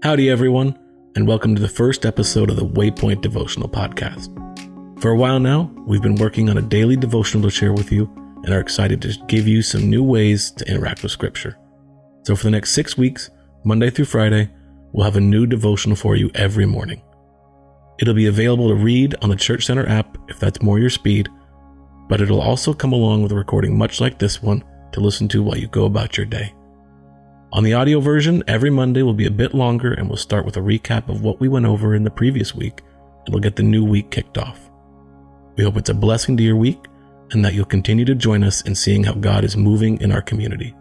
Howdy everyone, and welcome to the first episode of the Waypoint Devotional podcast. For a while now, we've been working on a daily devotional to share with you and are excited to give you some new ways to interact with Scripture. So for the next 6 weeks, Monday through Friday, we'll have a new devotional for you every morning. It'll be available to read on the Church Center app if that's more your speed, but it'll also come along with a recording much like this one to listen to while you go about your day. On the audio version, every Monday will be a bit longer and we'll start with a recap of what we went over in the previous week, and we'll get the new week kicked off. We hope it's a blessing to your week and that you'll continue to join us in seeing how God is moving in our community.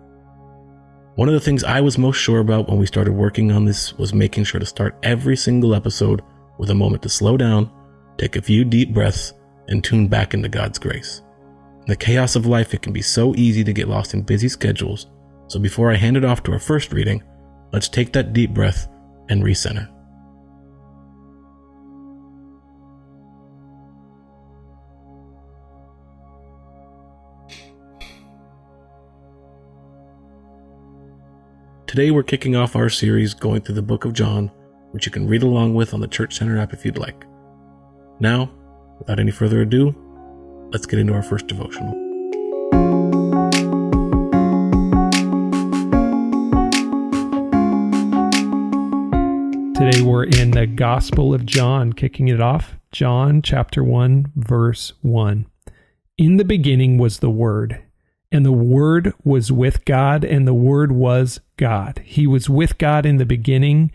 One of the things I was most sure about when we started working on this was making sure to start every single episode with a moment to slow down, take a few deep breaths, and tune back into God's grace. In the chaos of life, it can be so easy to get lost in busy schedules. So before I hand it off to our first reading, let's take that deep breath and recenter. Today we're kicking off our series going through the book of John, which you can read along with on the Church Center app if you'd like. Now, without any further ado, let's get into our first devotional. Today we're in the Gospel of John, kicking it off. John chapter 1, verse 1. In the beginning was the Word, and the Word was with God, and the Word was God. He was with God in the beginning,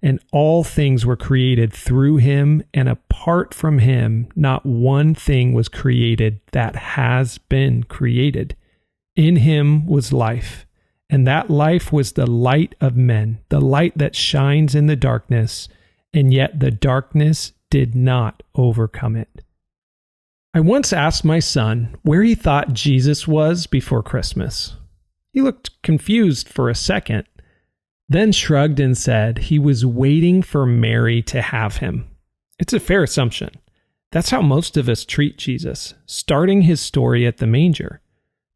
and all things were created through him, and apart from him, not one thing was created that has been created. In him was life, and that life was the light of men, the light that shines in the darkness, and yet the darkness did not overcome it. I once asked my son where he thought Jesus was before Christmas. He looked confused for a second, then shrugged and said he was waiting for Mary to have him. It's a fair assumption. That's how most of us treat Jesus, starting his story at the manger.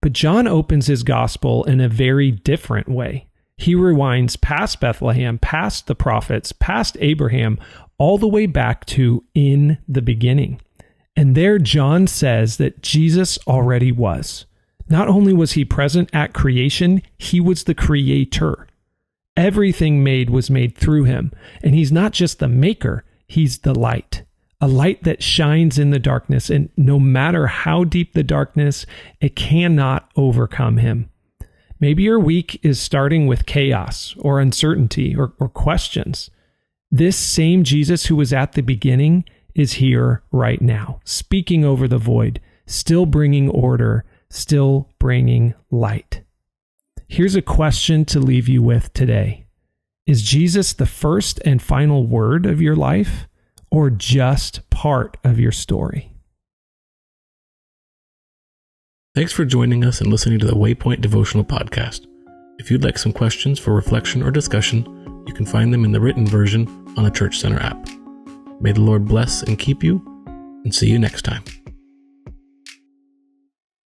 But John opens his gospel in a very different way. He rewinds past Bethlehem, past the prophets, past Abraham, all the way back to in the beginning. And there John says that Jesus already was. Not only was he present at creation, he was the creator. Everything made was made through him. And he's not just the maker, he's the light. A light that shines in the darkness, and no matter how deep the darkness, it cannot overcome him. Maybe your week is starting with chaos or uncertainty or questions. This same Jesus who was at the beginning is here right now, speaking over the void, still bringing order, still bringing light. Here's a question to leave you with today. Is Jesus the first and final word of your life, or just part of your story? Thanks for joining us and listening to the Waypoint Devotional podcast. If you'd like some questions for reflection or discussion, you can find them in the written version on the Church Center app. May the Lord bless and keep you, and see you next time.